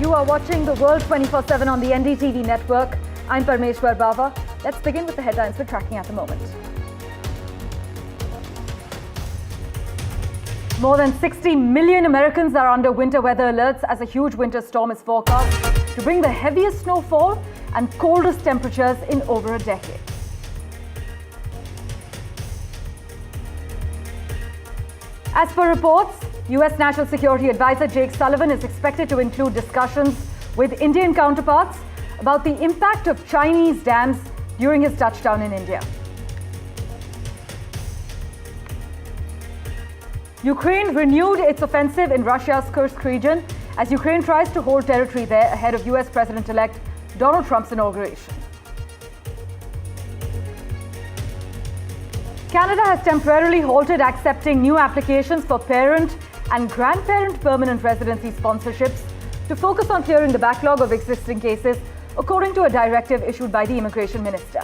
You are watching the World 24/7 on the NDTV network. I'm Parmeshwar Bava. Let's begin with the headlines we're tracking at the moment. More than 60 million Americans are under winter weather alerts as a huge winter storm is forecast to bring the heaviest snowfall and coldest temperatures in over a decade. As per reports, US National Security Advisor Jake Sullivan is expected to include discussions with Indian counterparts about the impact of Chinese dams during his touchdown in India. Ukraine renewed its offensive in Russia's Kursk region as Ukraine tries to hold territory there ahead of US President-elect Donald Trump's inauguration. Canada has temporarily halted accepting new applications for parent and grandparent permanent residency sponsorships to focus on clearing the backlog of existing cases, according to a directive issued by the Immigration Minister.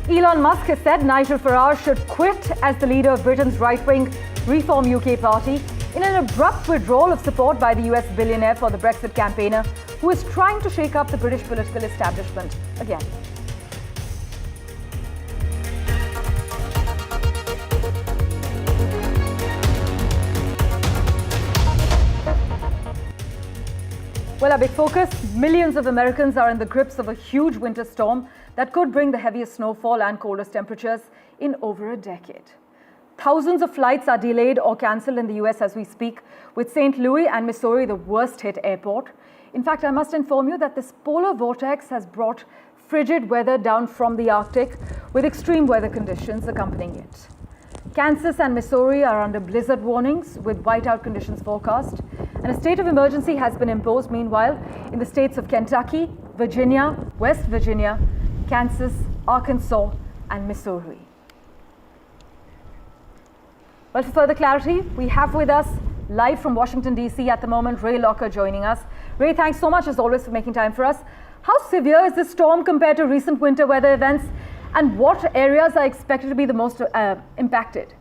Elon Musk has said Nigel Farage should quit as the leader of Britain's right-wing Reform UK party in an abrupt withdrawal of support by the US billionaire for the Brexit campaigner, who is trying to shake up the British political establishment again. Well, our big focus, millions of Americans are in the grips of a huge winter storm that could bring the heaviest snowfall and coldest temperatures in over a decade. Thousands of flights are delayed or cancelled in the US as we speak, with St. Louis and Missouri the worst hit airport. In fact, I must inform you that this polar vortex has brought frigid weather down from the Arctic, with extreme weather conditions accompanying it. Kansas and Missouri are under blizzard warnings with whiteout conditions forecast, and a state of emergency has been imposed meanwhile in the states of Kentucky, Virginia, West Virginia, Kansas, Arkansas, and Missouri. Well, for further clarity, we have with us live from Washington, D.C. at the moment, Ray Locker joining us. Ray, thanks so much as always for making time for us. How severe is this storm compared to recent winter weather events? And what areas are expected to be the most impacted?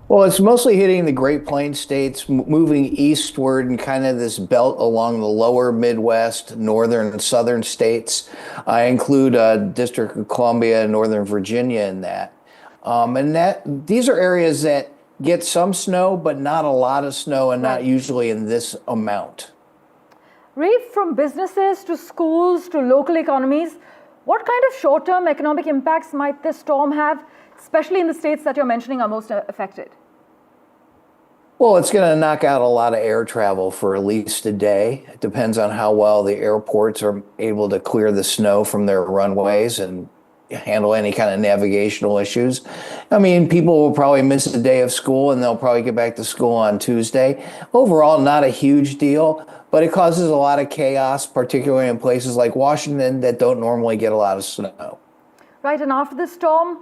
Well, it's mostly hitting the Great Plains states, moving eastward and kind of this belt along the lower Midwest, northern and southern states. I include District of Columbia and Northern Virginia in that. These are areas that get some snow, but not a lot of snow, and not usually in this amount. Ray, from businesses to schools to local economies, what kind of short-term economic impacts might this storm have, especially in the states that you're mentioning are most affected? Well, it's going to knock out a lot of air travel for at least a day. It depends on how well the airports are able to clear the snow from their runways and handle any kind of navigational issues. I mean, people will probably miss a day of school and they'll probably get back to school on Tuesday. Overall, not a huge deal, but it causes a lot of chaos, particularly in places like Washington that don't normally get a lot of snow. Right, and after the storm,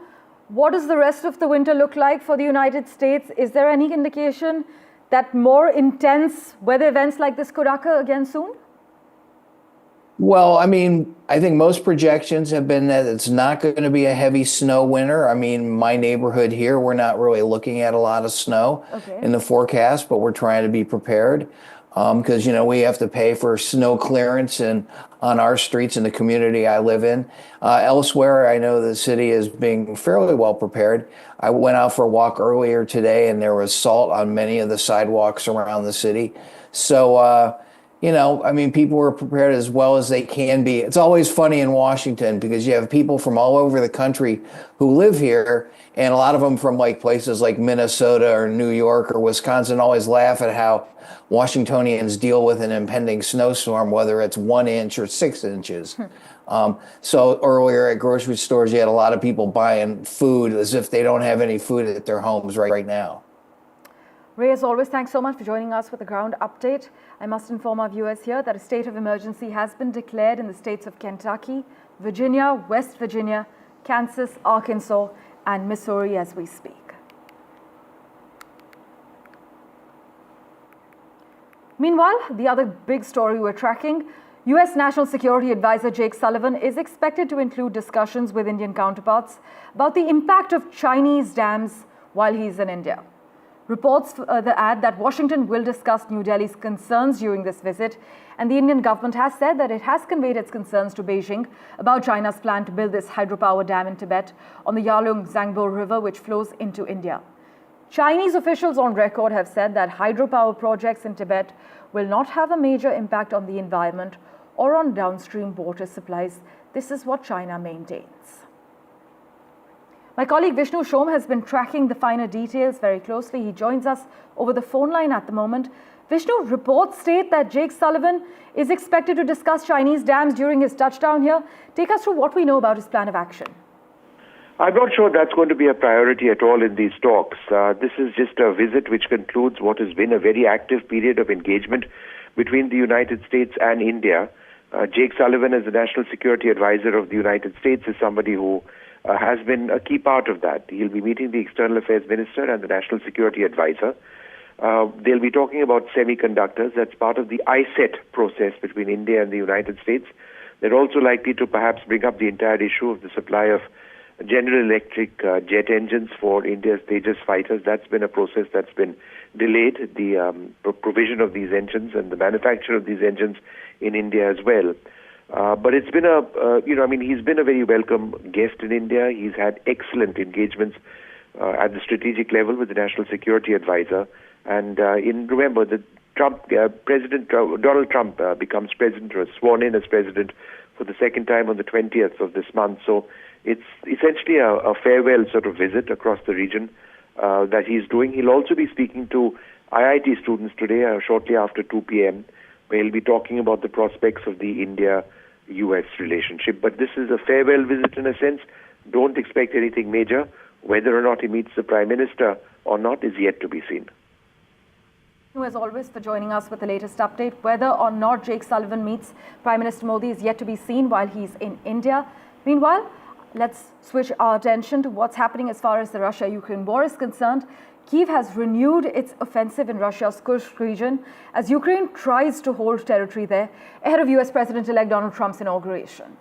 what does the rest of the winter look like for the United States? Is there any indication that more intense weather events like this could occur again soon? Well, I mean, I think most projections have been that it's not going to be a heavy snow winter. I mean, my neighborhood here, we're not really looking at a lot of snow in the forecast, but we're trying to be prepared because, you know, we have to pay for snow clearance and on our streets in the community I live in. Elsewhere, I know the city is being fairly well prepared. I went out for a walk earlier today and there was salt on many of the sidewalks around the city. So, you know, I mean, people were prepared as well as they can be. It's always funny in Washington because you have people from all over the country who live here, and a lot of them from like places like Minnesota or New York or Wisconsin always laugh at how Washingtonians deal with an impending snowstorm, whether it's 1 inch or 6 inches. So earlier at grocery stores, you had a lot of people buying food as if they don't have any food at their homes right now. Ray, as always, thanks so much for joining us with a ground update. I must inform our viewers here that a state of emergency has been declared in the states of Kentucky, Virginia, West Virginia, Kansas, Arkansas, and Missouri as we speak. Meanwhile, the other big story we're tracking, US National Security Advisor Jake Sullivan is expected to include discussions with Indian counterparts about the impact of Chinese dams while he's in India. Reports add that Washington will discuss New Delhi's concerns during this visit, and the Indian government has said that it has conveyed its concerns to Beijing about China's plan to build this hydropower dam in Tibet on the Yarlung-Zangbo River, which flows into India. Chinese officials on record have said that hydropower projects in Tibet will not have a major impact on the environment or on downstream water supplies. This is what China maintains. My colleague Vishnu Shom has been tracking the finer details very closely. He joins us over the phone line at the moment. Vishnu, reports state that Jake Sullivan is expected to discuss Chinese dams during his touchdown here. Take us through what we know about his plan of action. I'm not sure that's going to be a priority at all in these talks. This is just a visit which concludes what has been a very active period of engagement between the United States and India. Jake Sullivan, as the National Security Advisor of the United States, is somebody who has been a key part of that. He'll be meeting the External Affairs Minister and the National Security Advisor. They'll be talking about semiconductors. That's part of the ISET process between India and the United States. They're also likely to perhaps bring up the entire issue of the supply of General Electric jet engines for India's Tejas fighters. That's been a process that's been delayed, the provision of these engines and the manufacture of these engines in India as well. But it's been he's been a very welcome guest in India. He's had excellent engagements at the strategic level with the National Security Advisor. And remember that President Donald Trump becomes president or sworn in as president for the second time on the 20th of this month. So it's essentially a farewell sort of visit across the region that he's doing. He'll also be speaking to IIT students today, shortly after 2 p.m., where he'll be talking about the prospects of the India-US relationship. But this is a farewell visit in a sense. Don't expect anything major. Whether or not he meets the Prime Minister or not is yet to be seen. As always, for joining us with the latest update. Whether or not Jake Sullivan meets Prime Minister Modi is yet to be seen while he's in India. Meanwhile, let's switch our attention to what's happening as far as the Russia-Ukraine war is concerned. Kyiv has renewed its offensive in Russia's Kursk region as Ukraine tries to hold territory there ahead of US President-elect Donald Trump's inauguration.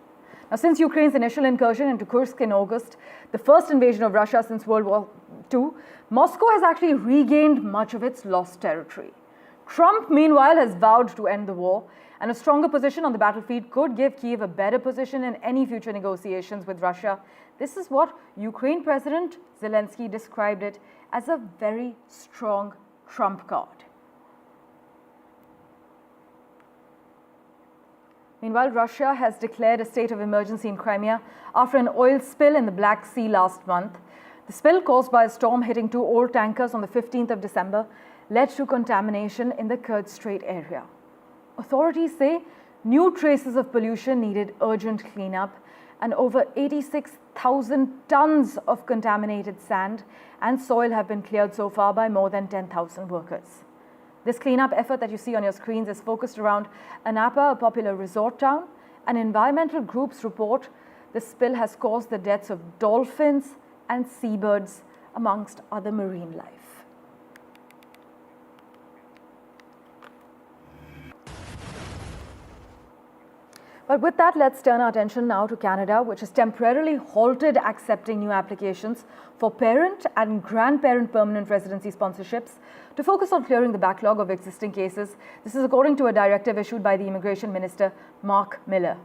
Now, since Ukraine's initial incursion into Kursk in August, the first invasion of Russia since World War II, Moscow has actually regained much of its lost territory. Trump, meanwhile, has vowed to end the war, and a stronger position on the battlefield could give Kyiv a better position in any future negotiations with Russia. This is what Ukraine President Zelensky described it as a very strong trump card. Meanwhile, Russia has declared a state of emergency in Crimea after an oil spill in the Black Sea last month. The spill, caused by a storm hitting 2 oil tankers on the 15th of December, led to contamination in the Kerch Strait area. Authorities say new traces of pollution needed urgent cleanup, and over 86,000 tons of contaminated sand and soil have been cleared so far by more than 10,000 workers. This cleanup effort that you see on your screens is focused around Anapa, a popular resort town, and environmental groups report the spill has caused the deaths of dolphins and seabirds, amongst other marine life. But with that, let's turn our attention now to Canada, which has temporarily halted accepting new applications for parent and grandparent permanent residency sponsorships to focus on clearing the backlog of existing cases. This is according to a directive issued by the Immigration Minister, Mark Miller.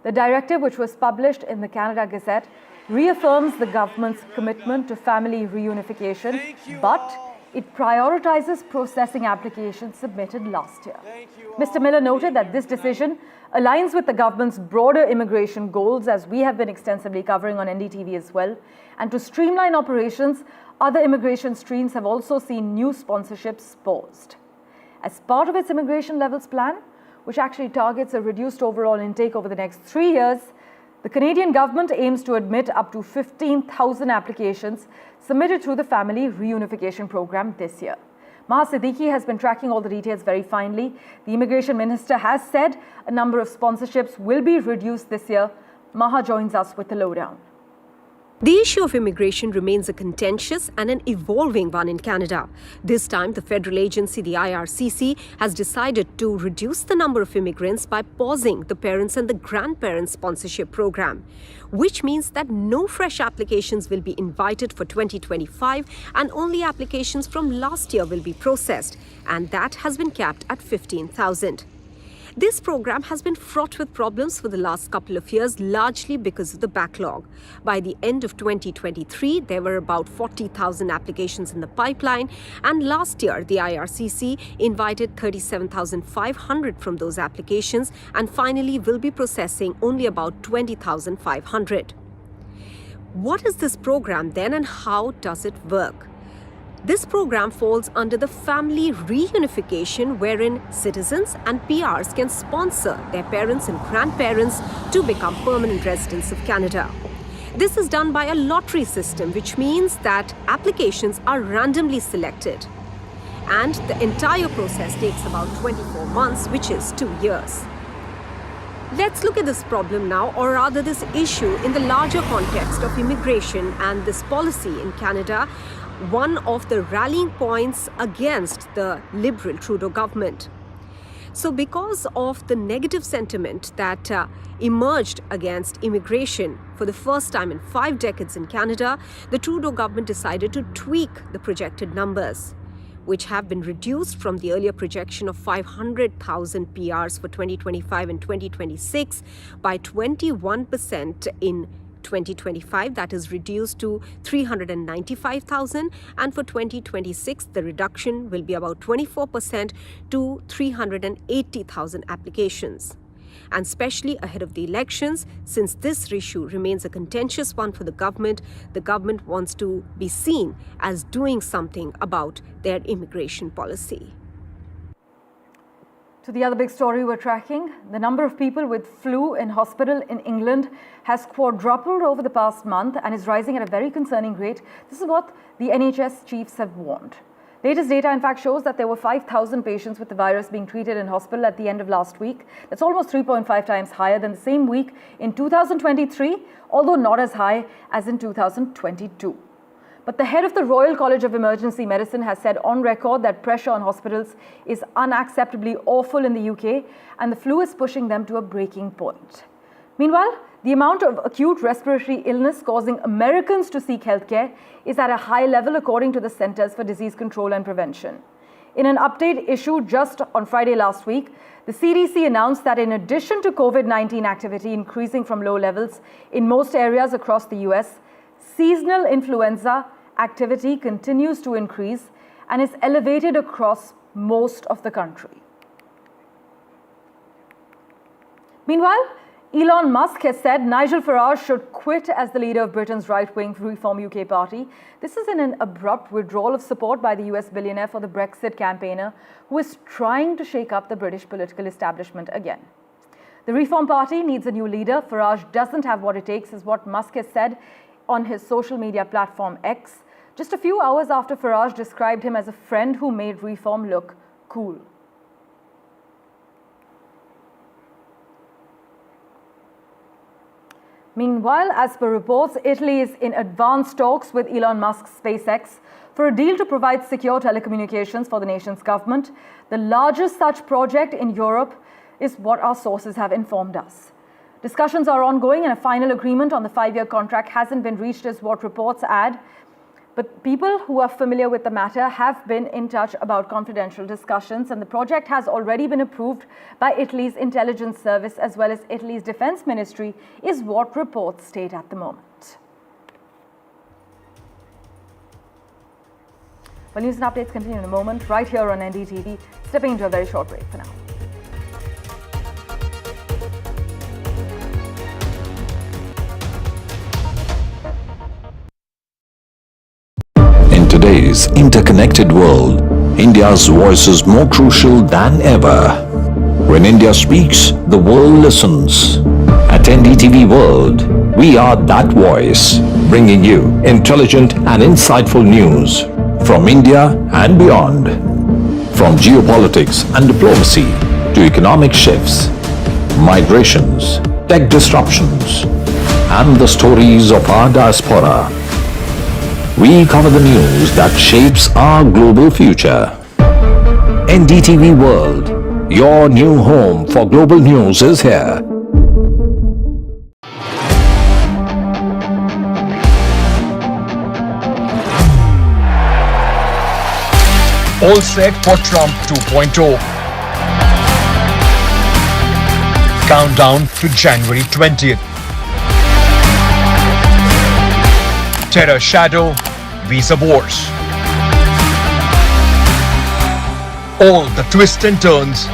The directive, which was published in the Canada Gazette, reaffirms the government's commitment to family reunification, but it prioritizes processing applications submitted last year. Mr. Miller noted that this decision aligns with the government's broader immigration goals, as we have been extensively covering on NDTV as well. And to streamline operations, other immigration streams have also seen new sponsorships paused. As part of its immigration levels plan, which actually targets a reduced overall intake over the next 3 years, the Canadian government aims to admit up to 15,000 applications submitted through the Family Reunification Program this year. Maha Siddiqui has been tracking all the details very finely. The Immigration Minister has said a number of sponsorships will be reduced this year. Maha joins us with the lowdown. The issue of immigration remains a contentious and an evolving one in Canada. This time, the federal agency, the IRCC, has decided to reduce the number of immigrants by pausing the parents and the grandparents sponsorship program, which means that no fresh applications will be invited for 2025 and only applications from last year will be processed, and that has been capped at 15,000. This program has been fraught with problems for the last couple of years, largely because of the backlog. By the end of 2023, there were about 40,000 applications in the pipeline, and last year, the IRCC invited 37,500 from those applications and finally will be processing only about 20,500. What is this program then, and how does it work? This program falls under the family reunification, wherein citizens and PRs can sponsor their parents and grandparents to become permanent residents of Canada. This is done by a lottery system, which means that applications are randomly selected. And the entire process takes about 24 months, which is 2 years. Let's look at this problem now, or rather this issue, in the larger context of immigration and this policy in Canada, one of the rallying points against the Liberal Trudeau government. So because of the negative sentiment that emerged against immigration for the first time in 5 decades in Canada, the Trudeau government decided to tweak the projected numbers, which have been reduced from the earlier projection of 500,000 PRs for 2025 and 2026 by 21% in 2025, that is reduced to 395,000, and for 2026 the reduction will be about 24% to 380,000 applications. And especially ahead of the elections, since this issue remains a contentious one for the government wants to be seen as doing something about their immigration policy. To the other big story we're tracking, the number of people with flu in hospital in England has quadrupled over the past month and is rising at a very concerning rate. This is what the NHS chiefs have warned. Latest data, in fact, shows that there were 5,000 patients with the virus being treated in hospital at the end of last week. That's almost 3.5 times higher than the same week in 2023, although not as high as in 2022. But the head of the Royal College of Emergency Medicine has said on record that pressure on hospitals is unacceptably awful in the UK, and the flu is pushing them to a breaking point. Meanwhile, the amount of acute respiratory illness causing Americans to seek healthcare is at a high level, according to the Centers for Disease Control and Prevention. In an update issued just on Friday last week, the CDC announced that in addition to COVID-19 activity increasing from low levels in most areas across the US, seasonal influenza activity continues to increase and is elevated across most of the country. Meanwhile, Elon Musk has said Nigel Farage should quit as the leader of Britain's right-wing Reform UK party. This is in an abrupt withdrawal of support by the US billionaire for the Brexit campaigner, who is trying to shake up the British political establishment again. The Reform Party needs a new leader. Farage doesn't have what it takes, is what Musk has said on his social media platform X, just a few hours after Farage described him as a friend who made Reform look cool. Meanwhile, as per reports, Italy is in advanced talks with Elon Musk's SpaceX for a deal to provide secure telecommunications for the nation's government. The largest such project in Europe is what our sources have informed us. Discussions are ongoing and a final agreement on the 5-year contract hasn't been reached, is what reports add. But people who are familiar with the matter have been in touch about confidential discussions, and the project has already been approved by Italy's intelligence service as well as Italy's defense ministry, is what reports state at the moment. Well, news and updates continue in a moment, right here on NDTV. Stepping into a very short break for now. In today's interconnected world, India's voice is more crucial than ever. When India speaks, the world listens. At NDTV World, we are that voice, bringing you intelligent and insightful news from India and beyond. From geopolitics and diplomacy to economic shifts, migrations, tech disruptions, and the stories of our diaspora. We cover the news that shapes our global future. NDTV World, your new home for global news is here. All set for Trump 2.0. Countdown to January 20th. Terror shadow, visa wars. All the twists and turns.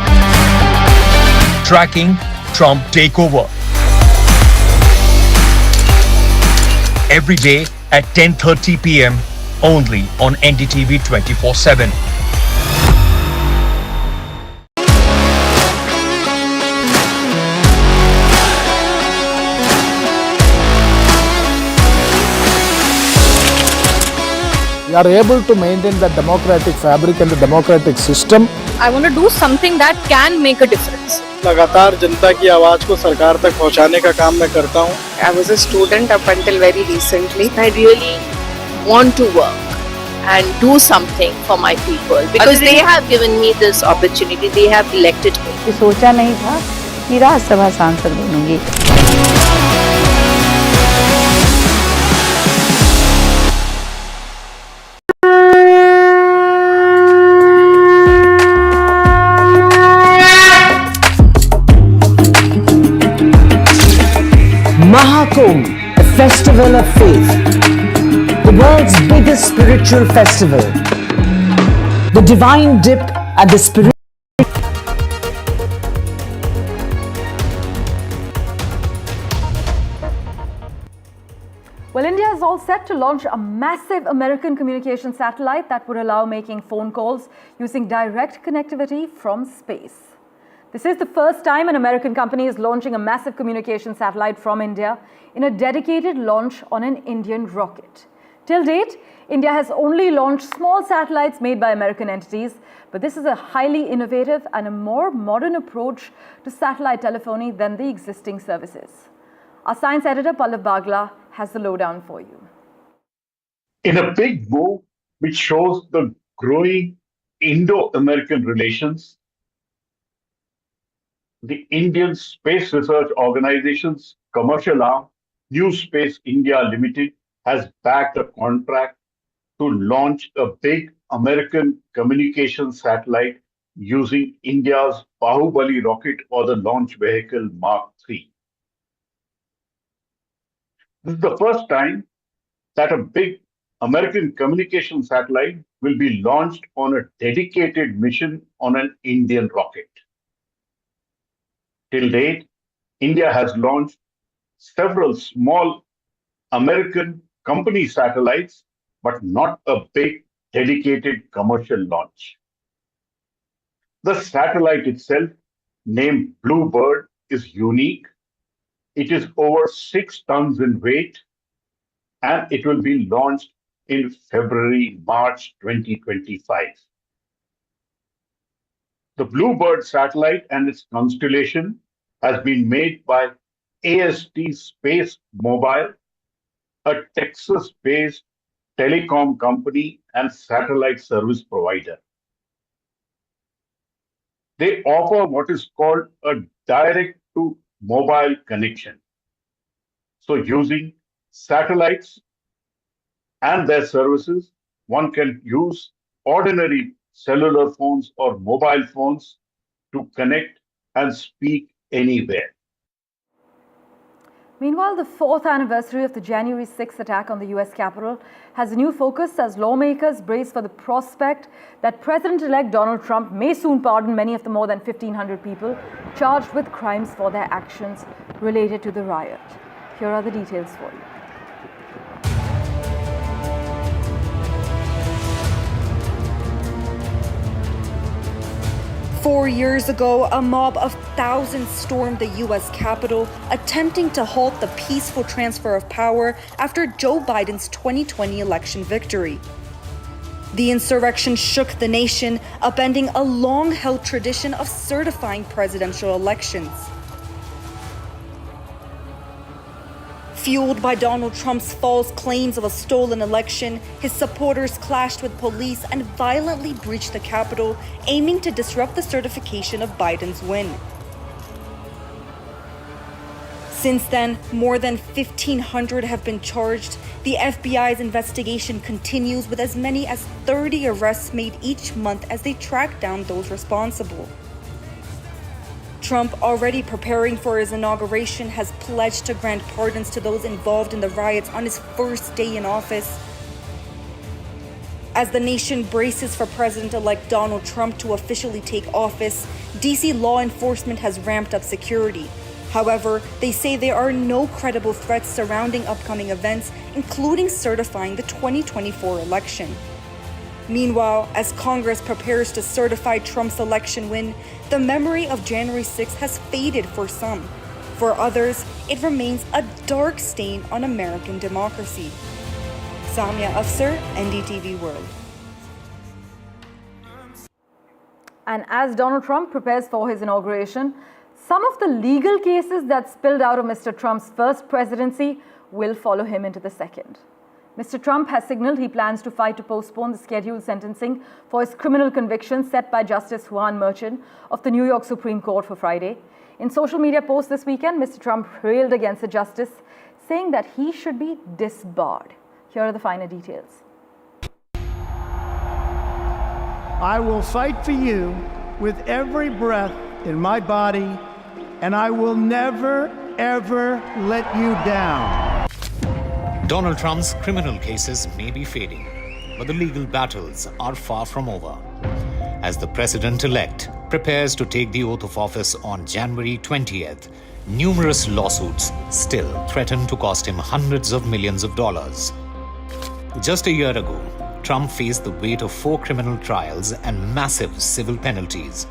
Tracking Trump takeover. Every day at 10:30 p.m. only on NDTV 24/7. We are able to maintain the democratic fabric and the democratic system. I want to do something that can make a difference. लगातार जनता की आवाज को सरकार तक पहुंचाने का काम मैं करता हूं. I was a student up until very recently. I really want to work and do something for my people because they have given me this opportunity. They have elected me. सोचा नहीं था कि राज्यसभा सांसद बनूंगी. Mahakumbh, a festival of faith, the world's biggest spiritual festival, the divine dip at the spirit. Well, India is all set to launch a massive American communication satellite that would allow making phone calls using direct connectivity from space. This is the first time an American company is launching a massive communication satellite from India in a dedicated launch on an Indian rocket. Till date, India has only launched small satellites made by American entities, but this is a highly innovative and a more modern approach to satellite telephony than the existing services. Our science editor Pallav Bagla has the lowdown for you. In a big move which shows the growing Indo-American relations, the Indian Space Research Organization's commercial arm, New Space India Limited, has backed a contract to launch a big American communication satellite using India's Bahubali rocket or the launch vehicle Mark III. This is the first time that a big American communication satellite will be launched on a dedicated mission on an Indian rocket. Till date, India has launched several small American company satellites, but not a big dedicated commercial launch. The satellite itself, named Bluebird, is unique. It is over 6 tons in weight, and it will be launched in February-March 2025. The Bluebird satellite and its constellation has been made by AST Space Mobile, a Texas-based telecom company and satellite service provider. They offer what is called a direct-to-mobile connection. So using satellites and their services, one can use ordinary cellular phones or mobile phones to connect and speak anywhere. Meanwhile, the 4th anniversary of the January 6th attack on the US Capitol has a new focus as lawmakers brace for the prospect that President-elect Donald Trump may soon pardon many of the more than 1,500 people charged with crimes for their actions related to the riot. Here are the details for you. 4 years ago, a mob of thousands stormed the U.S. Capitol, attempting to halt the peaceful transfer of power after Joe Biden's 2020 election victory. The insurrection shook the nation, upending a long-held tradition of certifying presidential elections. Fueled by Donald Trump's false claims of a stolen election, his supporters clashed with police and violently breached the Capitol, aiming to disrupt the certification of Biden's win. Since then, more than 1,500 have been charged. The FBI's investigation continues with as many as 30 arrests made each month as they track down those responsible. Trump, already preparing for his inauguration, has pledged to grant pardons to those involved in the riots on his first day in office. As the nation braces for President-elect Donald Trump to officially take office, DC law enforcement has ramped up security. However, they say there are no credible threats surrounding upcoming events, including certifying the 2024 election. Meanwhile, as Congress prepares to certify Trump's election win, the memory of January 6th has faded for some. For others, it remains a dark stain on American democracy. Samia Afsar, NDTV World. And as Donald Trump prepares for his inauguration, some of the legal cases that spilled out of Mr. Trump's first presidency will follow him into the second. Mr. Trump has signaled he plans to fight to postpone the scheduled sentencing for his criminal conviction set by Justice Juan Merchan of the New York Supreme Court for Friday. In social media posts this weekend, Mr. Trump railed against the justice, saying that he should be disbarred. Here are the finer details. I will fight for you with every breath in my body, and I will never, ever let you down. Donald Trump's criminal cases may be fading, but the legal battles are far from over. As the president-elect prepares to take the oath of office on January 20th, numerous lawsuits still threaten to cost him hundreds of millions of dollars. Just a year ago, Trump faced the weight of 4 criminal trials and massive civil penalties.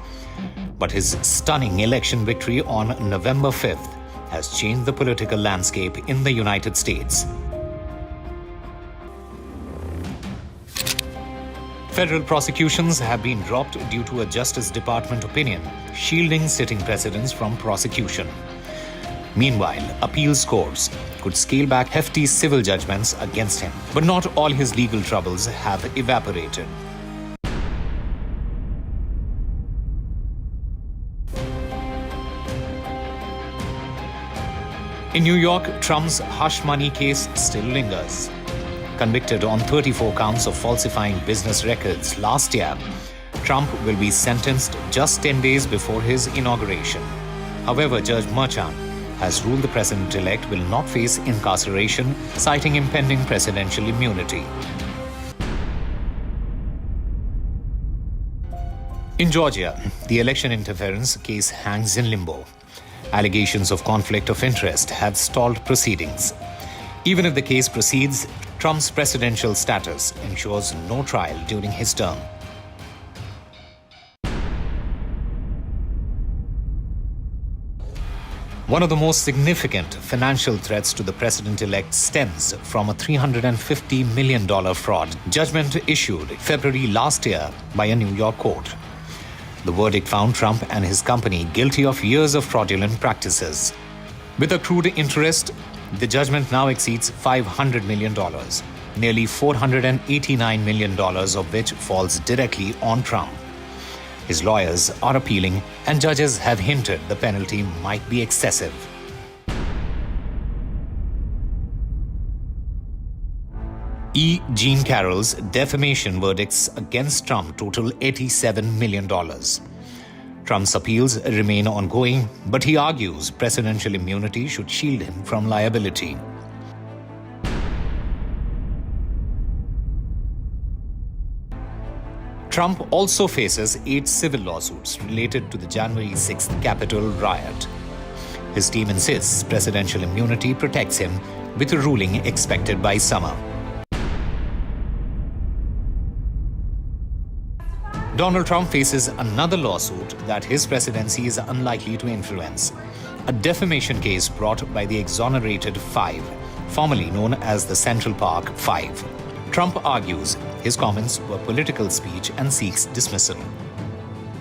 But his stunning election victory on November 5th has changed the political landscape in the United States. Federal prosecutions have been dropped due to a Justice Department opinion shielding sitting presidents from prosecution. Meanwhile, appeal scores could scale back hefty civil judgments against him. But not all his legal troubles have evaporated. In New York, Trump's hush money case still lingers. Convicted on 34 counts of falsifying business records last year, Trump will be sentenced just 10 days before his inauguration. However, Judge Merchan has ruled the president-elect will not face incarceration, citing impending presidential immunity. In Georgia, the election interference case hangs in limbo. Allegations of conflict of interest have stalled proceedings. Even if the case proceeds, Trump's presidential status ensures no trial during his term. One of the most significant financial threats to the president-elect stems from a $350 million fraud judgment issued February last year by a New York court. The verdict found Trump and his company guilty of years of fraudulent practices. With accrued interest, the judgment now exceeds $500 million, nearly $489 million of which falls directly on Trump. His lawyers are appealing, and judges have hinted the penalty might be excessive. E. Jean Carroll's defamation verdicts against Trump total $87 million. Trump's appeals remain ongoing, but he argues presidential immunity should shield him from liability. Trump also faces 8 civil lawsuits related to the January 6th Capitol riot. His team insists presidential immunity protects him, with a ruling expected by summer. Donald Trump faces another lawsuit that his presidency is unlikely to influence, a defamation case brought by the exonerated Five, formerly known as the Central Park Five. Trump argues his comments were political speech and seeks dismissal.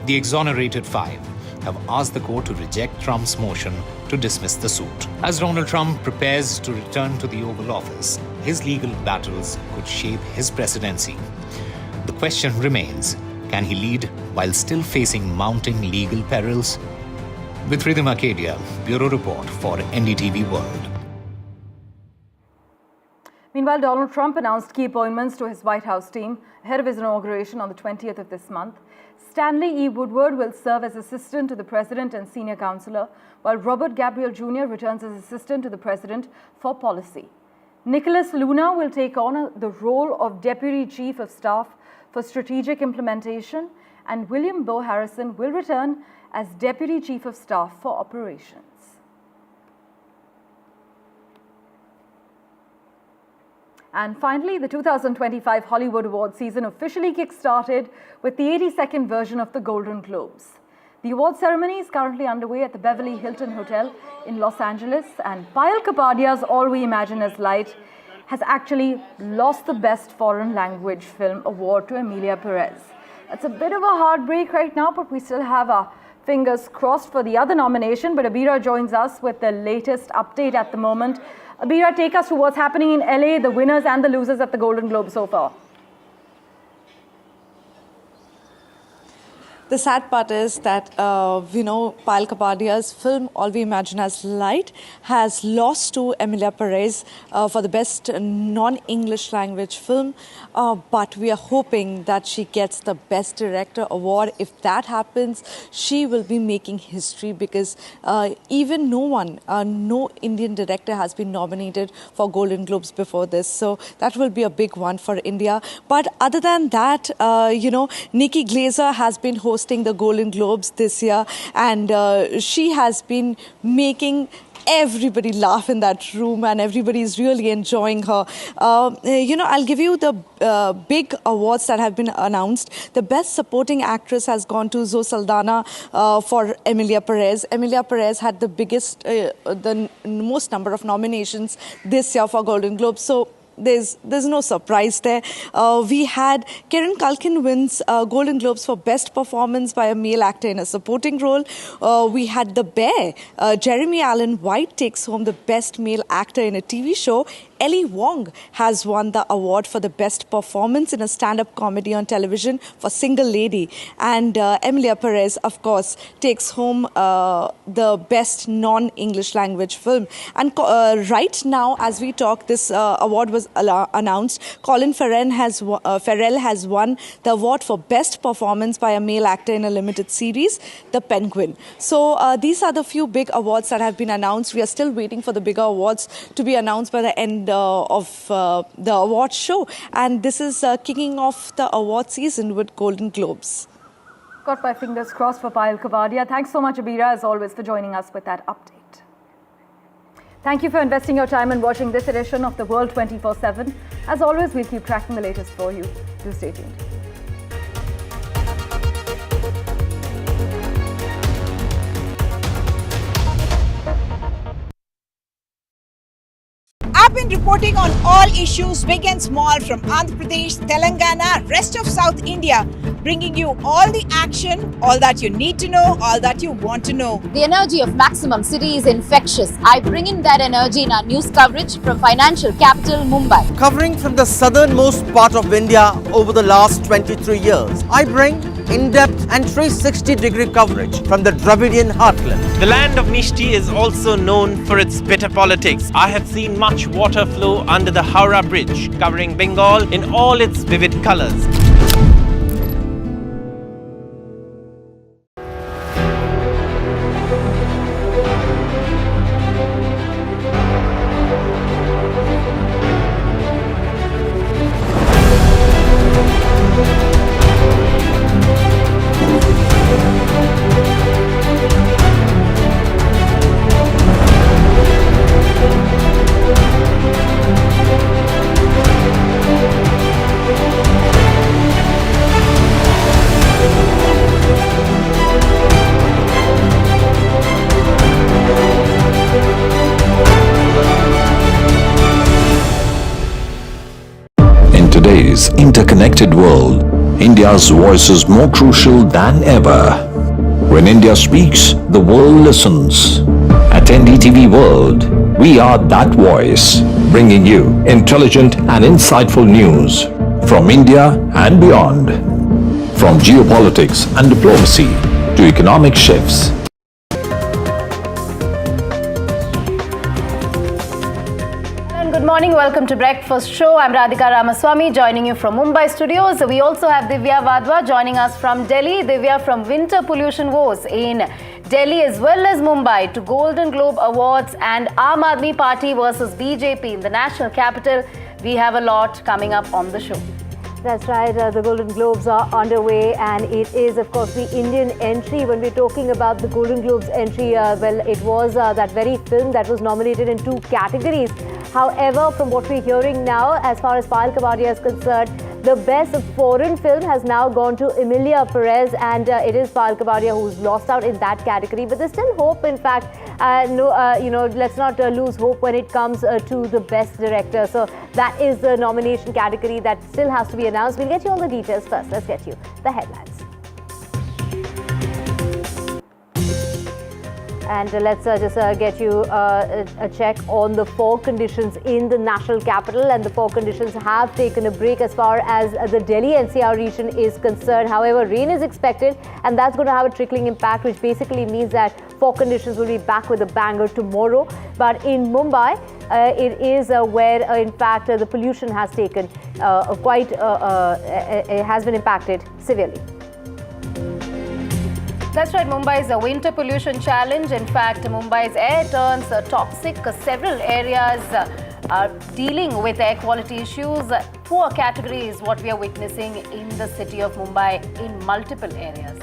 The exonerated Five, have asked the court to reject Trump's motion to dismiss the suit. As Donald Trump prepares to return to the Oval Office, his legal battles could shape his presidency. The question remains, can he lead while still facing mounting legal perils? With Rhythm Arcadia, Bureau Report for NDTV World. Meanwhile, Donald Trump announced key appointments to his White House team ahead of his inauguration on the 20th of this month. Stanley E. Woodward will serve as assistant to the president and senior counselor, while Robert Gabriel Jr. returns as assistant to the president for policy. Nicholas Luna will take on the role of deputy chief of staff for strategic implementation, and William Bo Harrison will return as deputy chief of staff for operations. And finally, the 2025 Hollywood Awards season officially kick-started with the 82nd version of the Golden Globes. The award ceremony is currently underway at the Beverly Hilton Hotel in Los Angeles, and Payal Kapadia's All We Imagine Is Light has actually lost the Best Foreign Language Film Award to Emilia Perez. It's a bit of a heartbreak right now, but we still have our fingers crossed for the other nomination. But Abira joins us with the latest update at the moment. Abira, take us to what's happening in LA, the winners and the losers at the Golden Globe so far. The sad part is that, Payal Kapadia's film, All We Imagine As Light, has lost to Emilia Perez for the best non-English language film. But we are hoping that she gets the Best Director award. If that happens, she will be making history, because even no Indian director has been nominated for Golden Globes before this. So that will be a big one for India. But other than that, Nikki Glaser has been hosting the Golden Globes this year, and she has been making everybody laugh in that room, and everybody is really enjoying her. I'll give you the big awards that have been announced. The Best Supporting Actress has gone to Zoe Saldana for Emilia Perez. Emilia Perez had the most number of nominations this year for Golden Globes. So there's no surprise there. We had Kieran Culkin wins Golden Globes for Best Performance by a Male Actor in a Supporting Role. We had The Bear. Jeremy Allen White takes home the Best Male Actor in a TV Show. Ellie Wong has won the award for the Best Performance in a Stand-Up Comedy on Television for Single Lady. And Emilia Perez, of course, takes home the Best Non-English Language Film. And right now, as we talk, this award was announced. Colin Farrell has won the award for Best Performance by a Male Actor in a Limited Series, The Penguin. So these are the few big awards that have been announced. We are still waiting for the bigger awards to be announced by the end of the award show, and this is kicking off the award season with Golden Globes. Got my fingers crossed for Payal Kapadia. Thanks so much, Abira, as always, for joining us with that update. Thank you for investing your time in watching this edition of The World 24/7. As always, we'll keep tracking the latest for you. Do stay tuned. I've been reporting on all issues, big and small, from Andhra Pradesh, Telangana, rest of South India, bringing you all the action, all that you need to know, all that you want to know. The energy of Maximum City is infectious. I bring in that energy in our news coverage from financial capital, Mumbai. Covering from the southernmost part of India over the last 23 years, I bring in-depth and 360-degree coverage from the Dravidian heartland. The land of Mishti is also known for its bitter politics. I have seen much water flow under the Howrah Bridge, covering Bengal in all its vivid colors. today's interconnected world, India's voice is more crucial than ever. When India speaks, the world listens. At NDTV World, we are that voice, bringing you intelligent and insightful news from India and beyond. From geopolitics and diplomacy to economic shifts. Good morning, welcome to Breakfast Show. I'm Radhika Ramaswamy joining you from Mumbai studios. We also have Divya Vadwa joining us from Delhi. Divya, from winter pollution woes in Delhi as well as Mumbai to Golden Globe Awards and Aam Aadmi Party versus BJP in the national capital. We have a lot coming up on the show. That's right, the Golden Globes are underway and it is of course the Indian entry. When we're talking about the Golden Globes entry, well, it was that very film that was nominated in 2 categories. However, from what we're hearing now, as far as Payal Kapadia is concerned, the best foreign film has now gone to Emilia Perez, and it is Payal Kapadia who's lost out in that category. But there's still hope. In fact, let's not lose hope when it comes to the best director. So that is the nomination category that still has to be announced. We'll get you all the details first. Let's get you the headlines. And let's just get you a check on the fog conditions in the national capital. And the fog conditions have taken a break as far as the Delhi NCR region is concerned. However, rain is expected and that's going to have a trickling impact, which basically means that fog conditions will be back with a banger tomorrow. But in Mumbai, it is where in fact the pollution has taken it has been impacted severely. That's right, Mumbai's winter pollution challenge. In fact, Mumbai's air turns toxic. Several areas are dealing with air quality issues. Poor category is what we are witnessing in the city of Mumbai in multiple areas.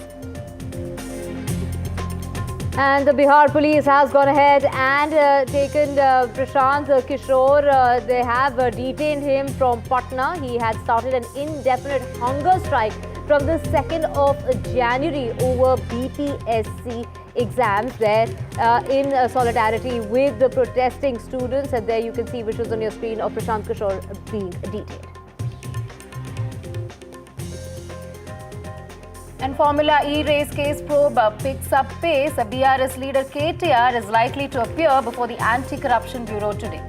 And the Bihar police has gone ahead and taken Prashant Kishore. They have detained him from Patna. He had started an indefinite hunger strike from the 2nd of January over BPSC exams there in solidarity with the protesting students. And there you can see visuals on your screen of Prashant Kishore being detained. And Formula E race case probe picks up pace. BRS leader KTR is likely to appear before the Anti-Corruption Bureau today.